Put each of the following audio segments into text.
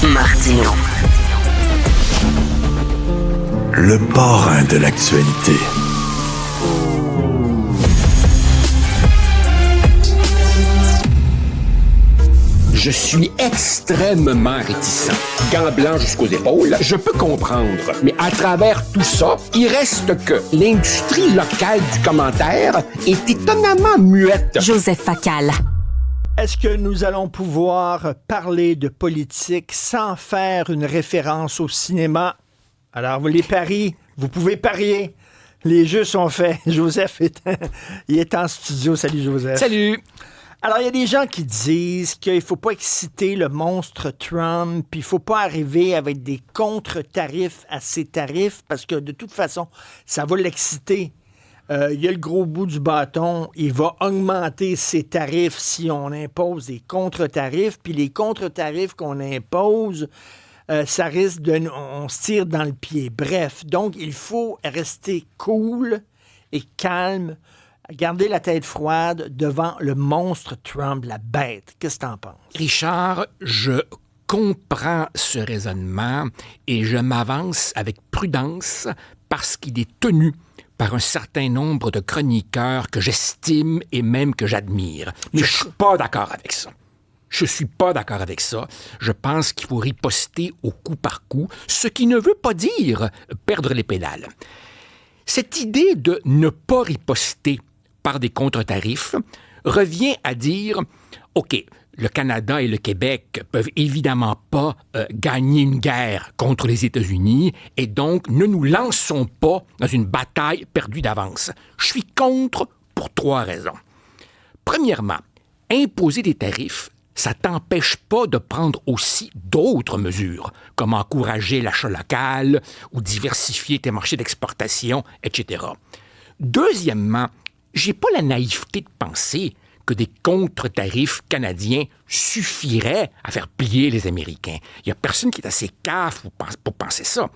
Martineau. Le parrain de l'actualité. Je suis extrêmement réticent. Gants blancs jusqu'aux épaules, je peux comprendre. Mais à travers tout ça, il reste que l'industrie locale du commentaire est étonnamment muette. Joseph Facal. Est-ce que nous allons pouvoir parler de politique sans faire une référence au cinéma? Alors, les paris, vous pouvez parier. Les jeux sont faits. Joseph il est en studio. Salut, Joseph. Salut! Alors, il y a des gens qui disent qu'il ne faut pas exciter le monstre Trump, puis il ne faut pas arriver avec des contre-tarifs à ses tarifs, parce que de toute façon, ça va l'exciter. Il y a le gros bout du bâton, il va augmenter ses tarifs si on impose des contre-tarifs, puis les contre-tarifs qu'on impose, ça risque de... On se tire dans le pied. Bref, donc il faut rester cool et calme, garder la tête froide devant le monstre Trump, la bête. Qu'est-ce que t'en penses? Richard, je comprends ce raisonnement et je m'avance avec prudence parce qu'il est tenu par un certain nombre de chroniqueurs que j'estime et même que j'admire. Mais je suis pas d'accord avec ça. Je suis pas d'accord avec ça. Je pense qu'il faut riposter au coup par coup, ce qui ne veut pas dire perdre les pédales. Cette idée de ne pas riposter par des contre-tarifs revient à dire, OK, le Canada et le Québec peuvent évidemment pas gagner une guerre contre les États-Unis et donc ne nous lançons pas dans une bataille perdue d'avance. Je suis contre pour 3 raisons. Premièrement, imposer des tarifs, ça t'empêche pas de prendre aussi d'autres mesures, comme encourager l'achat local ou diversifier tes marchés d'exportation, etc. Deuxièmement, j'ai pas la naïveté de penser que des contre-tarifs canadiens suffiraient à faire plier les Américains. Il y a personne qui est assez cave pour penser ça.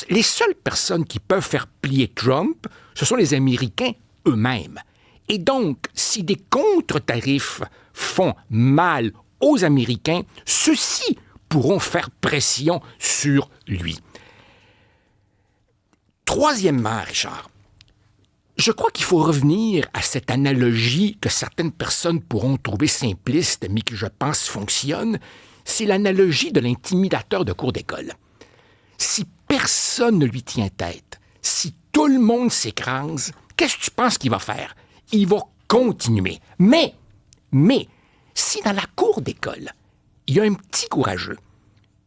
Les seules personnes qui peuvent faire plier Trump, ce sont les Américains eux-mêmes. Et donc, si des contre-tarifs font mal aux Américains, ceux-ci pourront faire pression sur lui. Troisièmement, Richard, je crois qu'il faut revenir à cette analogie que certaines personnes pourront trouver simpliste, mais qui, je pense, fonctionne. C'est l'analogie de l'intimidateur de cour d'école. Si personne ne lui tient tête, si tout le monde s'écrase, qu'est-ce que tu penses qu'il va faire? Il va continuer. Mais, si dans la cour d'école, il y a un petit courageux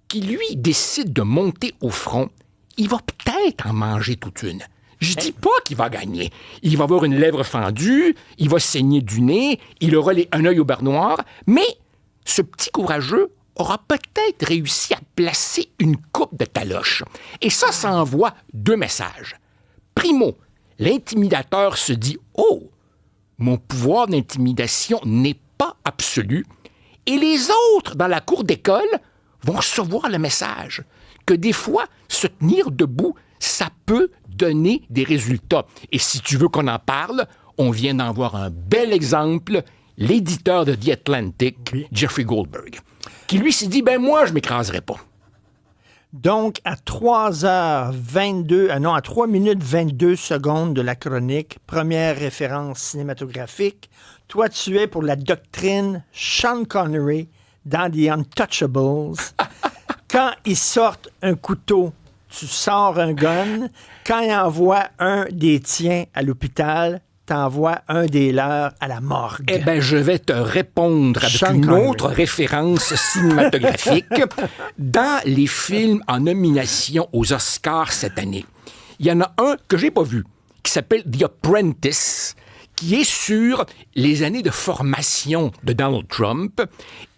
qui, lui, décide de monter au front, il va peut-être en manger toute une. Je dis pas qu'il va gagner. Il va avoir une lèvre fendue, il va saigner du nez, il aura un œil au beurre noir, mais ce petit courageux aura peut-être réussi à placer une coupe de taloche. Et ça envoie 2 messages. Primo, l'intimidateur se dit « Oh, mon pouvoir d'intimidation n'est pas absolu. » Et les autres dans la cour d'école vont recevoir le message que des fois, se tenir debout, ça peut donner des résultats. Et si tu veux qu'on en parle, on vient d'en voir un bel exemple, l'éditeur de The Atlantic, Jeffrey Goldberg, qui lui s'est dit, moi, je m'écraserai pas. Donc, à 3 minutes 22 secondes de la chronique, première référence cinématographique, toi, tu es pour la doctrine Sean Connery dans The Untouchables. Quand ils sortent un couteau, tu sors un gun. Quand ils envoient un des tiens à l'hôpital, t'envoies un des leurs à la morgue. Eh bien, je vais te répondre avec une autre référence cinématographique. Dans les films en nomination aux Oscars cette année, il y en a un que j'ai pas vu, qui s'appelle The Apprentice, qui est sur les années de formation de Donald Trump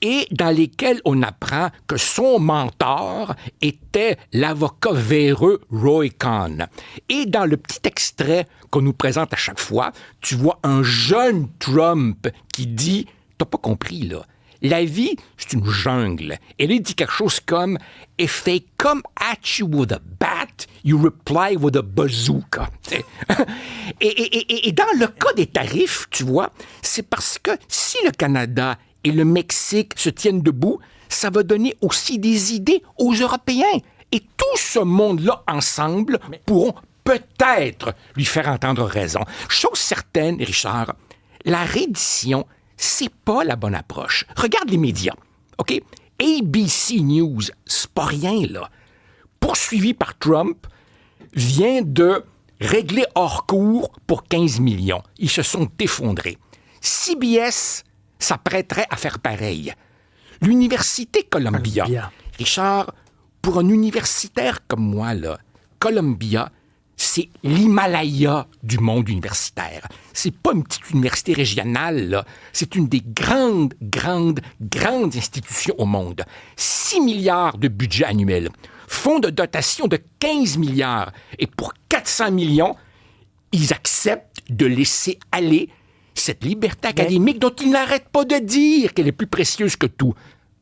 et dans lesquelles on apprend que son mentor était l'avocat véreux Roy Cohn. Et dans le petit extrait qu'on nous présente à chaque fois, tu vois un jeune Trump qui dit « T'as pas compris, là. La vie, c'est une jungle. » Et là, il dit quelque chose comme « If they come at you with a bat, you reply with a bazooka. » Et dans le cas des tarifs, tu vois, c'est parce que si le Canada et le Mexique se tiennent debout, ça va donner aussi des idées aux Européens. Et tout ce monde-là, ensemble, pourront peut-être lui faire entendre raison. Chose certaine, Richard, la reddition, c'est pas la bonne approche. Regarde les médias, OK? ABC News, c'est pas rien, là. Poursuivi par Trump, vient de régler hors cours pour 15 millions. Ils se sont effondrés. CBS s'apprêterait à faire pareil. L'Université Columbia. Richard, pour un universitaire comme moi, là, Columbia, c'est l'Himalaya du monde universitaire. C'est pas une petite université régionale, là. C'est une des grandes institutions au monde. 6 milliards de budget annuel. Fonds de dotation de 15 milliards. Et pour 400 millions, ils acceptent de laisser aller cette liberté académique dont ils n'arrêtent pas de dire qu'elle est plus précieuse que tout.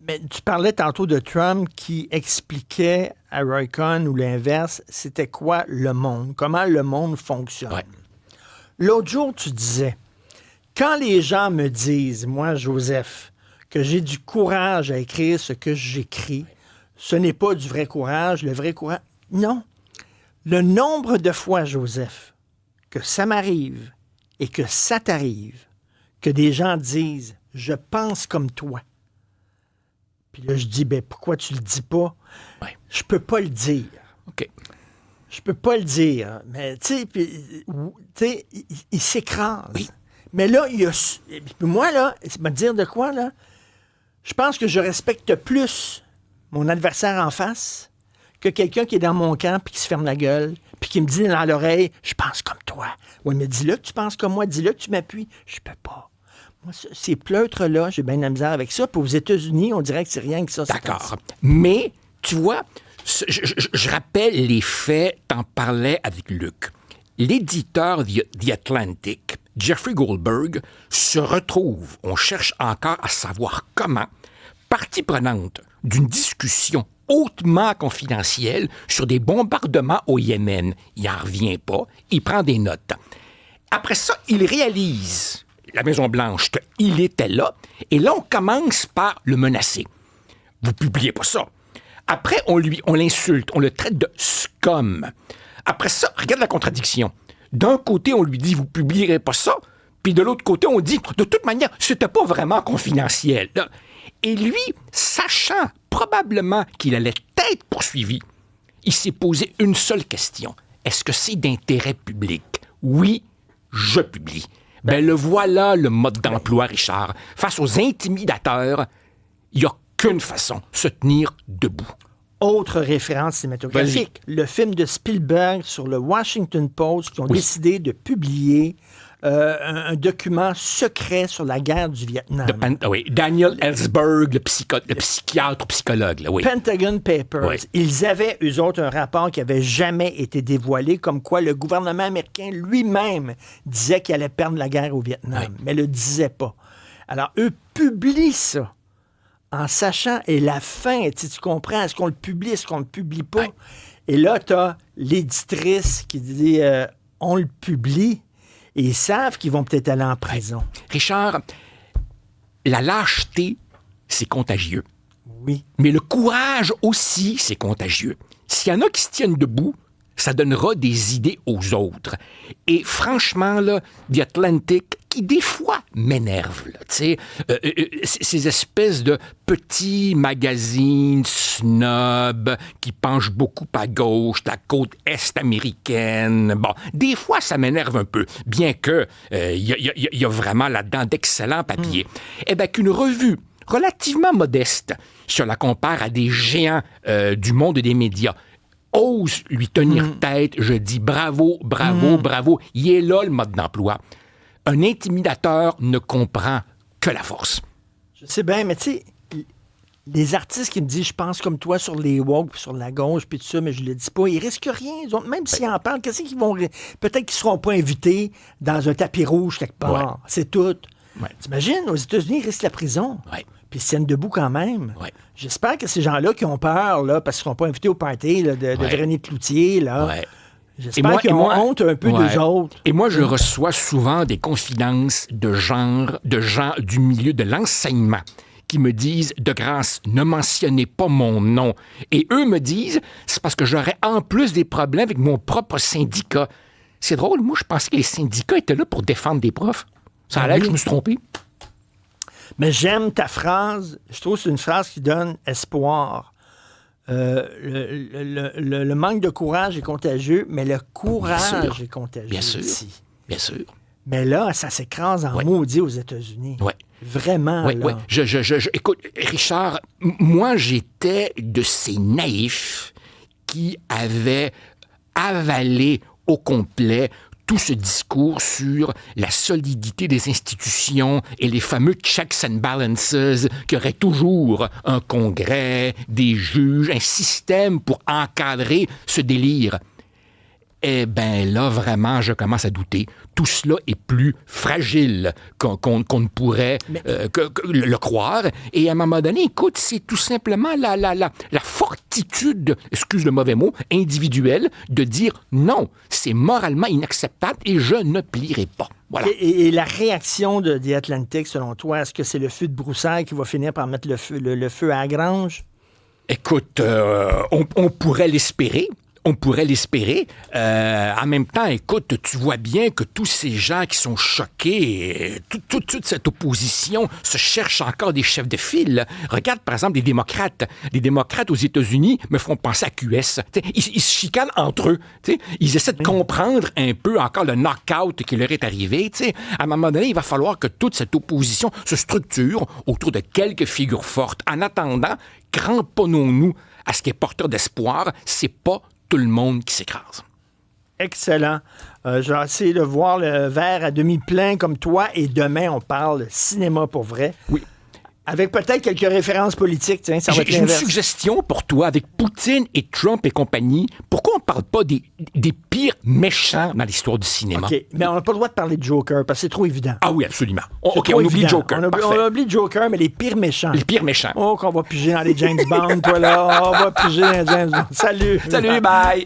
Mais tu parlais tantôt de Trump qui expliquait à Roy Cohn ou l'inverse, c'était quoi le monde, comment le monde fonctionne. Ouais. L'autre jour, tu disais, quand les gens me disent, moi, Joseph, que j'ai du courage à écrire ce que j'écris, ce n'est pas du vrai courage, le vrai courage. Non. Le nombre de fois, Joseph, que ça m'arrive et que ça t'arrive, que des gens disent, je pense comme toi. Puis là, je dis, ben pourquoi tu le dis pas? Ouais. Je peux pas le dire. OK. Je peux pas le dire. Mais, tu sais, il s'écrase. Oui. Mais là, il y a... Puis moi, là, c'est me dire de quoi, là? Je pense que je respecte plus mon adversaire en face que quelqu'un qui est dans mon camp puis qui se ferme la gueule puis qui me dit dans l'oreille, je pense comme toi. Oui, mais dis-le que tu penses comme moi. Dis-le que tu m'appuies. Je peux pas. Moi, ces pleutres-là, j'ai bien de la misère avec ça. Puis aux États-Unis, on dirait que c'est rien que ça. D'accord. Mais, tu vois, je rappelle les faits, t'en parlais avec Luc. L'éditeur The Atlantic, Jeffrey Goldberg, se retrouve, on cherche encore à savoir comment, partie prenante d'une discussion hautement confidentielle sur des bombardements au Yémen. Il n'en revient pas, il prend des notes. Après ça, il réalise, la Maison-Blanche, qu'il était là, et là, on commence par le menacer. Vous publiez pas ça. Après, on l'insulte, on le traite de scum. Après ça, regarde la contradiction. D'un côté, on lui dit, vous publierez pas ça, puis de l'autre côté, on dit, de toute manière, c'était pas vraiment confidentiel. Là. Et lui, sachant probablement qu'il allait être poursuivi, il s'est posé une seule question. Est-ce que c'est d'intérêt public? Oui, je publie. Ben le voilà le mode d'emploi, Richard. Face aux intimidateurs, il n'y a qu'une façon, se tenir debout. Autre référence cinématographique, le film de Spielberg sur le Washington Post qui ont décidé de publier un document secret sur la guerre du Vietnam. Oui, Daniel Ellsberg, le psychiatre, psychologue. Là, oui. Pentagon Papers. Oui. Ils avaient, eux autres, un rapport qui n'avait jamais été dévoilé, comme quoi le gouvernement américain lui-même disait qu'il allait perdre la guerre au Vietnam, mais le disait pas. Alors, eux publient ça en sachant, et la fin, tu comprends, est-ce qu'on le publie, est-ce qu'on le publie pas? Ouais. Et là, tu as l'éditrice qui dit on le publie, et ils savent qu'ils vont peut-être aller en prison. Richard, la lâcheté, c'est contagieux. Oui. Mais le courage aussi, c'est contagieux. S'il y en a qui se tiennent debout, ça donnera des idées aux autres. Et franchement, là, The Atlantic, qui des fois m'énerve, là, tu sais, ces espèces de petits magazines snobs qui penchent beaucoup à gauche, la côte est américaine. Bon, des fois, ça m'énerve un peu, bien que y a vraiment là-dedans d'excellents papiers. Eh bien, qu'une revue relativement modeste, si on la compare à des géants du monde des médias, ose lui tenir tête, je dis bravo, bravo, bravo. Il est là, le mode d'emploi. Un intimidateur ne comprend que la force. Je sais bien, mais tu sais, les artistes qui me disent « je pense comme toi sur les woke, sur la gauche, puis tout ça, mais je le dis pas », ils risquent rien. Même s'ils en parlent, qu'est-ce qu'ils vont... Peut-être qu'ils seront pas invités dans un tapis rouge quelque part. Ouais. C'est tout. Ouais. T'imagines, aux États-Unis, ils risquent la prison. Ouais. Puis ils se tiennent debout quand même. Ouais. J'espère que ces gens-là qui ont peur, là, parce qu'ils ne seront pas invités au party là, de Véronique Cloutier, là... Ouais. J'espère qu'ils ont honte un peu d'eux autres. Et moi, je reçois souvent des confidences de gens du milieu de l'enseignement qui me disent « De grâce, ne mentionnez pas mon nom ». Et eux me disent « C'est parce que j'aurais en plus des problèmes avec mon propre syndicat ». C'est drôle, moi je pensais que les syndicats étaient là pour défendre des profs. Ça a l'air que je me suis trompé. Mais j'aime ta phrase. Je trouve que c'est une phrase qui donne espoir. Le manque de courage est contagieux, mais le courage est contagieux Bien sûr. aussi. Bien sûr. Mais là, ça s'écrase en maudit aux États-Unis. Oui. Vraiment, Oui, là. oui. Écoute, Richard, moi, j'étais de ces naïfs qui avaient avalé au complet tout ce discours sur la solidité des institutions et les fameux checks and balances, qu'il y aurait toujours un congrès, des juges, un système pour encadrer ce délire. Eh bien là, vraiment, je commence à douter. Tout cela est plus fragile qu'on ne pourrait le croire. Et à un moment donné, écoute, c'est tout simplement la fortitude, excuse le mauvais mot, individuelle, de dire non, c'est moralement inacceptable et je ne plierai pas. Voilà. Et la réaction de The Atlantic, selon toi, est-ce que c'est le feu de broussailles qui va finir par mettre le feu à la grange? Écoute, on pourrait l'espérer. On pourrait l'espérer. En même temps, écoute, tu vois bien que tous ces gens qui sont choqués, toute cette opposition se cherche encore des chefs de file. Regarde, par exemple, les démocrates. Les démocrates aux États-Unis me font penser à QS. Ils se chicanent entre eux. T'sais. Ils essaient de comprendre un peu encore le knock-out qui leur est arrivé. T'sais. À un moment donné, il va falloir que toute cette opposition se structure autour de quelques figures fortes. En attendant, cramponnons-nous à ce qui est porteur d'espoir. C'est pas tout le monde qui s'écrase. Excellent. Je vais essayer de voir le verre à demi plein comme toi et demain, on parle cinéma pour vrai. Oui. Avec peut-être quelques références politiques. Tiens, ça va être J'ai une l'inverse. suggestion pour toi. Avec Poutine et Trump et compagnie, pourquoi on ne parle pas des pires méchants dans l'histoire du cinéma? OK, mais on n'a pas le droit de parler de Joker parce que c'est trop évident. Ah oui, absolument. OK, Trop on oublie évident. Joker. On oublie Joker, mais les pires méchants. Les pires méchants. Oh, qu'on va piger dans les James Bond, toi là. On va piger dans les James Bond. Salut. Salut, bye.